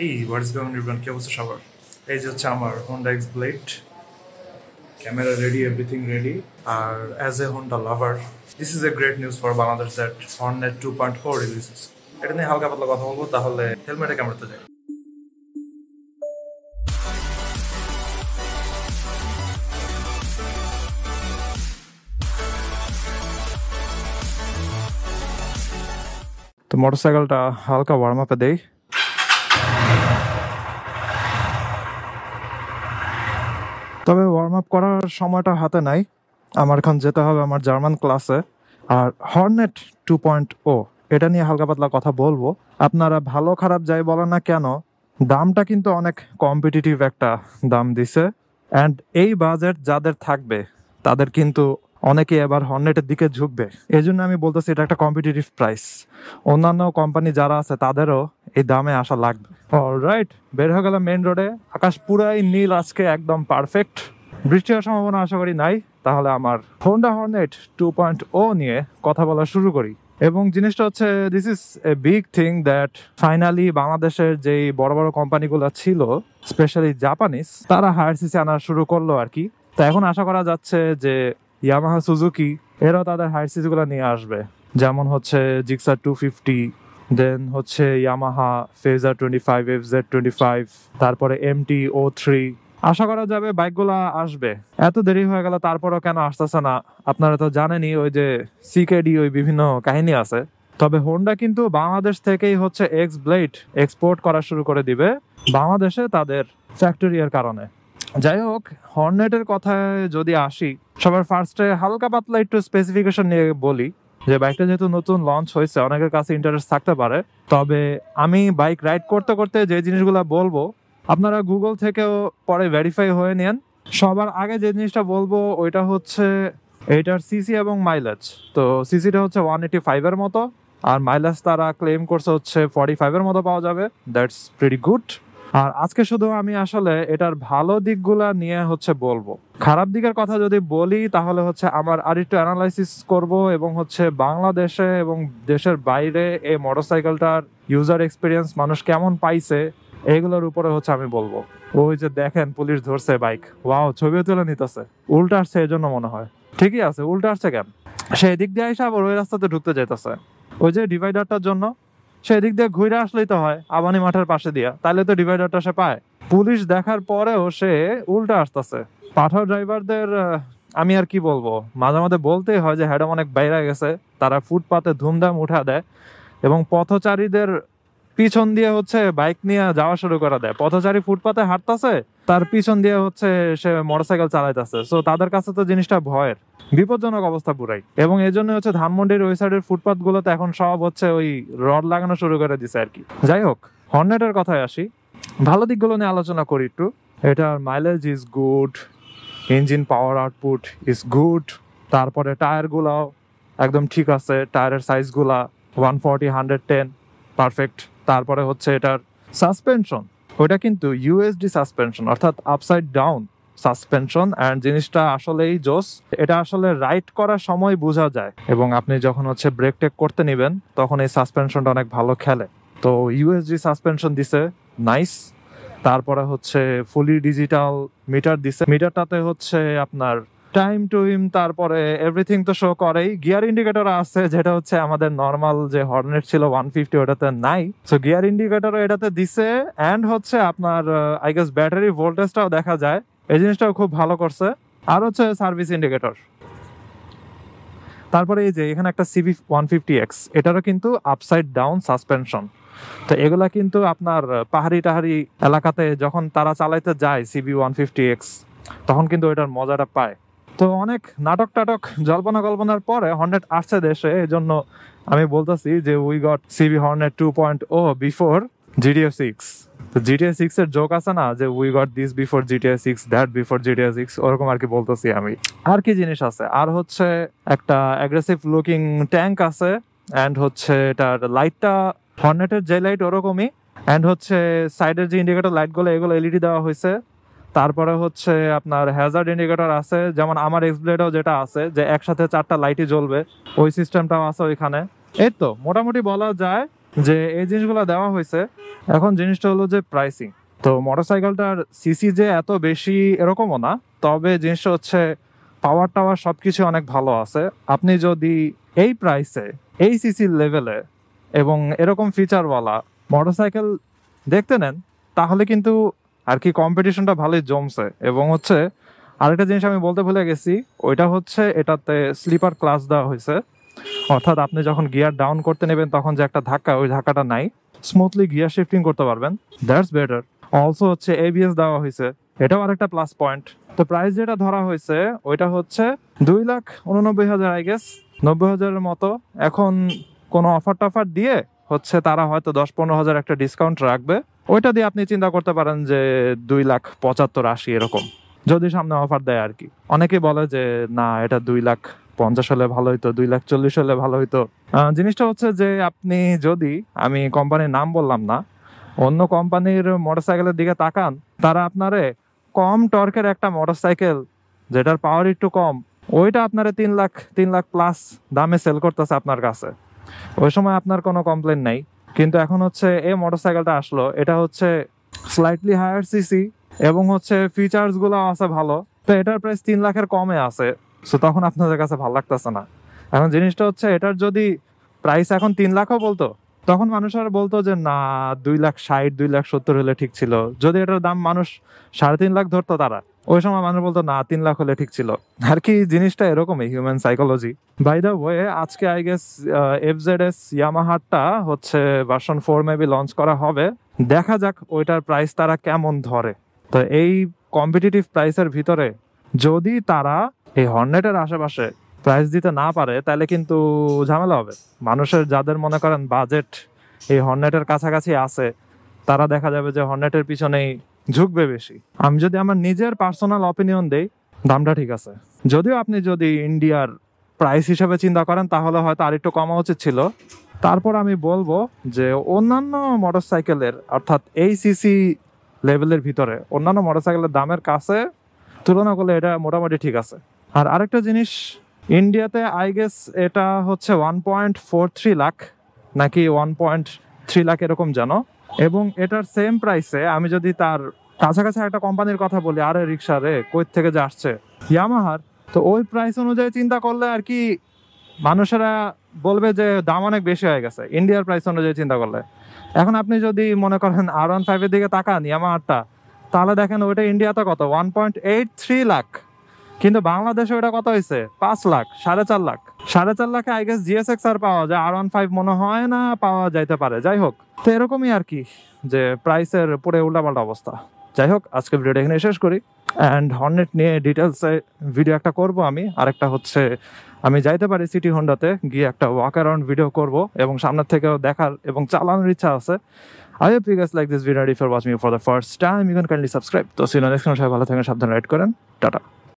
এই হোয়াটস going ribbon কি অবস্থা সবার? এই যে হচ্ছে আমার Honda X Blade, camera ready, everything ready. আর as a Honda lover, this is a great news for Bangladesh that Hornet 2.4 releases. এটা নিয়ে হালকা পাতলা কথা বলবো, তাহলে হেলমেটে ক্যামেরাতে যাই। তো মোটরসাইকেলটা হালকা ওয়ার্ম আপে দেই। তবে ওয়ার্ম আপ করার সময়টা হাতে নাই, আমার এখন যেতে হবে আমার জার্মান ক্লাসে। আর হর্নেট 2.0 এটা নিয়ে হালকা পাতলা কথা বলবো। আপনারা ভালো খারাপ যাই বলেন না কেন, দামটা কিন্তু অনেক কম্পিটিটিভ একটা দাম দিছে। অ্যান্ড এই বাজেট যাদের থাকবে তাদের কিন্তু অনেকে এবার হর্নেটের দিকে ঝুঁকবে। এই জন্য আমি বলতেছি এটা একটা কম্পিটিটিভ প্রাইস। অন্যান্য কোম্পানি যারা আছে তাদেরও এই দামে আসা লাগবে। অলরাইট, বের হয়ে গেলাম মেইন রোডে। আকাশ পুরাই নীল আজকে, একদম পারফেক্ট। বৃষ্টি হওয়ার সম্ভাবনা আশা করি নাই। তাহলে আমার হোন্ডা হর্নেট 2.0 নিয়ে কথা বলা শুরু করি। এবং জিনিসটা হচ্ছে, this is a big thing that finally বাংলাদেশের যেই বড় বড় কোম্পানিগুলো ছিল, স্পেশালি জাপানিজ, তারা হায়ার সিসি আনা শুরু করলো আর কি। তো এখন আশা করা যাচ্ছে যে ইয়ামাহা, সুজুকি এরাও তাদের হায়ার সিসি গুলো নিয়ে আসবে। যেমন হচ্ছে জিক্সার 250, দেন হচ্ছে ইয়ামাহা ফেজার 25, FZ 25, তারপরে MT-03। আশা করা যাবে বাইকগুলা আসবে। এত দেরি হয়ে গেল, তারপরও কেন আসতেছে না আপনারা তো জানেনই, ওই যে সিকেডি, ওই বিভিন্ন কাহিনী আছে। তবে হোন্ডা কিন্তু বাংলাদেশ থেকেই হচ্ছে এক্স ব্লেড এক্সপোর্ট করা শুরু করে দিবে বাংলাদেশে তাদের ফ্যাক্টরি এর কারণে। যাই হোক, হর্নেটের কথায় যদি আসি, সবার ফার্স্টে হালকা পাতলা একটু স্পেসিফিকেশন নিয়ে বলি। যে বাইকটা যেহেতু নতুন লঞ্চ হয়েছে, অনেকের কাছে ইন্টারেস্ট থাকতে পারে। তবে আমি বাইক রাইড করতে করতে যে জিনিসগুলো বলবো, আপনারা গুগল থেকেও পরে ভেরিফাই হয়ে নেন। সবার আগে যে জিনিসটা বলবো ওইটা হচ্ছে এটার সিসি এবং মাইলেজ। তো সিসিটা হচ্ছে 185 এর মতো, আর মাইলেজ তারা ক্লেম করছে হচ্ছে 45 এর মতো পাওয়া যাবে। That's pretty good. আর আজকে শুধু আমি আসলে এটার ভালো দিকগুলা নিয়ে হচ্ছে বলবো। খারাপ দিকের কথা যদি বলি তাহলে হচ্ছে আমার আরেকটু অ্যানালাইসিস করব, এবং হচ্ছে বাংলাদেশে এবং দেশের বাইরে এই মোটরসাইকেলটার ইউজার এক্সপিরিয়েন্স মানুষ কেমন পাইছে, এগুলোর উপরে হচ্ছে আমি বলবো। ওই যে দেখেন, পুলিশ ধরছে বাইক, ওয়াও, ছবিও তুলে নিতেছে। উল্টা আসছে এই জন্য মনে হয়। ঠিকই আছে, উল্টা আসছে কেন? সেই দিক দিয়ে এসে আবার ওই রাস্তাতে ঢুকতে যেতেছে, ওই যে ডিভাইডারটার জন্য। সেই দিক দিয়ে ঘুরে আসলেই তো হয়, আবানি মাঠের পাশে দিয়া, তাহলে তো ডিভাইডারটা সে পায়। পুলিশ দেখার পরেও সে উল্টা আসতেছে। পাঠাও ড্রাইভারদের আমি আর কি বলবো, মাঝে মাঝে বলতেই হয় যে হ্যাডম অনেক বাইরে গেছে। তারা ফুটপাতে ধুমধাম উঠা দেয় এবং পথচারীদের পিছন দিয়ে হচ্ছে বাইক নিয়ে যাওয়া শুরু করে দেয়। পথচারী ফুটপাতে হাঁটতেছে, তার পিছন দিয়ে হচ্ছে সে মোটরসাইকেল চালাইতেছে। সো তাদের কাছে তো জিনিসটা ভয়ের, বিপজ্জনক অবস্থা পুরাই। এবং এই জন্য হচ্ছে ধানমন্ডির ওই সাইডের ফুটপাথ গুলোতে এখন সব হচ্ছে ওই রড লাগানো শুরু করে দিছে আর কি। যাই হোক, হর্নেটের কথায় আসি, ভালো দিকগুলো নিয়ে আলোচনা করি একটু। এটার mileage is good, engine power output is good, তারপরে টায়ার গুলাও একদম ঠিক আছে। টায়ারের সাইজ গুলা 140, 110, পারফেক্ট। তারপরে হচ্ছে এটার সাসপেনশন, ওইটা কিন্তু ইউএসডি সাসপেনশন, অর্থাৎ আপসাইড ডাউন সাসপেনশন। অ্যান্ড জিনিসটা আসলেই জোস। এটা আসলে রাইড করার সময় বোঝা যায়, এবং আপনি যখন হচ্ছে ব্রেক টেক করতে নিবেন তখন এই সাসপেনশনটা অনেক ভালো খেলে। তো ইউএসডি সাসপেনশন দিছে, নাইস। তারপরে হচ্ছে ফুলি ডিজিটাল মিটার দিছে। মিটারটাতে হচ্ছে আপনার টাইম টু হিম, তারপরে এভরিথিং তো শো করেই। গিয়ার ইন্ডিকেটর আছে, যেটা হচ্ছে আমাদের নর্মাল যে হর্নেট ছিল 150 ওটাতে নাই। সো গিয়ার ইন্ডিকেটরও এটাতে দিছে। অ্যান্ড হচ্ছে আপনার আই গেস ব্যাটারি ভোল্টেজটাও দেখা যায়, এই জিনিসটাও খুব ভালো করছে। আর হচ্ছে সার্ভিস ইন্ডিকেটর। তারপরে এই যে এখানে একটা CB150X, এটারও কিন্তু আপসাইড ডাউন সাসপেনশন। তো এগুলা কিন্তু আপনার পাহাড়ি টাহাড়ি এলাকাতে যখন তারা চালাইতে যায় CB150X, তখন কিন্তু এটার মজাটা পায়। তো অনেক নাটক টাটক জল্পনা কল্পনার পরে হর্নেট আসছে দেশে। এই জন্য আমি বলতেছি যে we got CB Hornet 2.0 before GTA 6। তো GTA 6 এর জোক আছে না, যে we got this before GTA 6, that before GTA 6, ওরকম আর কি বলতেছি আমি। আর কি জিনিস আছে, আর হচ্ছে একটা অ্যাগ্রেসিভ লুকিং ট্যাঙ্ক আছে। অ্যান্ড হচ্ছে এটার লাইটটা হর্নেটের যে লাইট ওরকমই। অ্যান্ড হচ্ছে সাইডের যে ইন্ডিকেটর লাইটগুলো, এগুলো এলইডি দেওয়া হয়েছে। তারপরে হচ্ছে আপনার হ্যাজার্ড ইন্ডিকেটর আছে, যেমন আমার এক্সব্লেডও যেটা আছে, যে একসাথে 4টা লাইটই জ্বলবে, ওই সিস্টেমটাও আছে ওইখানে। এই তো মোটামুটি বলা যায় যে এই জিনিসগুলো দেওয়া হয়েছে। এখন জিনিসটা হলো যে প্রাইসিং। তো মোটরসাইকেলটার সিসি যে এত বেশি এরকমও না, তবে জিনিসটা হচ্ছে পাওয়ার টাওয়ার সবকিছু অনেক ভালো আছে। আপনি যদি এই প্রাইসে এই সিসির লেভেলে এবং এরকম ফিচারওয়ালা মোটরসাইকেল দেখতে নেন, তাহলে কিন্তু আর কি কম্পিটিশনটা ভালোই জমছে। এবং হচ্ছে আরেকটা জিনিস আমি বলতে ভুলে গেছি, ওইটা হচ্ছে এটাতে স্লিপার ক্লাস দেওয়া হয়েছে, অর্থাৎ আপনি যখন গিয়ার ডাউন করতে নেবেন তখন যে একটা ধাক্কা, ওই ধাক্কাটা নাই, স্মুথলি গিয়ার শিফটিং করতে পারবেন। That's better. অলসো হচ্ছে এবিএস দেওয়া হয়েছে, এটাও আরেকটা প্লাস পয়েন্ট। তো প্রাইস যেটা ধরা হয়েছে ওইটা হচ্ছে 2,89,000, আই গেস 90,000-এর মতো। এখন কোনো অফার টফার দিয়ে হচ্ছে তারা হয়তো 10-15,000 একটা ডিসকাউন্ট রাখবে, ওইটা দিয়ে আপনি চিন্তা করতে পারেন যে 2,75,000-80 এরকম, যদি সামনে অফার দেয় আর কি। অনেকে বলে যে না, এটা 2,50,000 হলে ভালো হইতো, 2,40,000 হলে ভালো হইতো। জিনিসটা হচ্ছে যে আপনি যদি, আমি কোম্পানির নাম বললাম না, অন্য কোম্পানির মোটরসাইকেলের দিকে তাকান, তারা আপনারে কম টর্কের একটা মোটরসাইকেল যেটার পাওয়ার একটু কম, ওইটা আপনারে 3 লাখ প্লাস দামে সেল করতেছে আপনার কাছে। ওই সময় আপনার কোনো কমপ্লেন নাই। কিন্তু এখন হচ্ছে এই মোটরসাইকেলটা আসলো, এটা হচ্ছে স্লাইটলি হায়ার সিসি এবং হচ্ছে ফিচার্স গুলো আছে ভালো, তো এটার প্রাইস 3 লাখের কমে আছে। সো তখন আপনাদের কাছে ভালো লাগতেছে না। এখন জিনিসটা হচ্ছে এটার যদি প্রাইস এখন 3 লাখও বলতো, তখন মানুষেরা বলতো যে না, 2,60,000 2,70,000 হলে ঠিক ছিল। যদি এটার দাম মানুষ 3.5 লাখ ধরতো, তারা ওই সময় মানুষ বলতো না, 3 লাখ হলে ঠিক ছিল আর কি। জিনিসটা এরকমই, human psychology. By the way, আজকে আই গেস FZS ইয়ামাহাটা হচ্ছে ভার্সন 4 মেবি লঞ্চ করা হবে। দেখা যাক ওইটার প্রাইস তারা কেমন ধরে। তো এই কম্পিটিটিভ প্রাইসের ভিতরে যদি তারা এই হর্নেটের আশেপাশে প্রাইস দিতে না পারে, তাহলে কিন্তু ঝামেলা হবে। মানুষের যাদের মনে করেন বাজেট এই হর্নেটের কাছাকাছি আছে, তারা দেখা যাবে যে হর্নেটের পিছনেই ঝুঁকবে বেশি। আমি যদি আমার নিজের পার্সোনাল অপিনিয়ন দেই, দামটা ঠিক আছে। যদিও আপনি যদি ইন্ডিয়ার প্রাইস হিসেবে চিন্তা করেন, তাহলে হয়তো আরেকটু কমা উচিত ছিল। তারপর আমি বলবো যে অন্যান্য মোটরসাইকেলের, অর্থাৎ এই সিসি লেভেলের ভিতরে অন্যান্য মোটরসাইকেলের দামের কাছে তুলনা করলে এটা মোটামুটি ঠিক আছে। আর আরেকটা জিনিস, ইন্ডিয়াতে আই গেস এটা হচ্ছে 1.43 লাখ নাকি 1.3 লাখ এরকম যেন। এবং এটার সেম প্রাইসে আমি যদি তার কাছাকাছি একটা কোম্পানির কথা বলি, আরে রিক্সা রে কই থেকে যে আসছে, ইয়ামাহার, তো ওই প্রাইস অনুযায়ী চিন্তা করলে আর কি মানুষেরা বলবে যে দাম অনেক বেশি হয়ে গেছে ইন্ডিয়ার প্রাইস অনুযায়ী চিন্তা করলে। এখন আপনি যদি মনে করেন R15 এর দিকে তাকান, ইয়ামাহারটা, তাহলে দেখেন ওইটা ইন্ডিয়াতে কত, 1.83 লাখ, কিন্তু বাংলাদেশে ওটা কত হয়েছে, 5 লাখ, 4.5 লাখ। 4.5 লাখে আই গেস GSX আর পাওয়া যায়, R15 মনে হয় না পাওয়া যাইতে পারে। যাই হোক, তো এরকমই আর কি, যে প্রাইসের পুরো উল্টাপাল্টা অবস্থা। যাই হোক, আজকে ভিডিওটা এখানে শেষ করি। অ্যান্ড হর্নেট নিয়ে ডিটেলসে ভিডিও একটা করব আমি। আরেকটা হচ্ছে আমি যাইতে পারি সিটি হন্ডাতে, গিয়ে একটা ওয়াক অ্যারাউন্ড ভিডিও করব এবং সামনের থেকেও দেখার এবং চালানোর ইচ্ছা আছে। I hope you guys like this video. If you're watching me for the first time, you can kindly subscribe. তো see you next time. সবাই ভালো থাকেন, সাবধানে রাইড করেন, টাটা।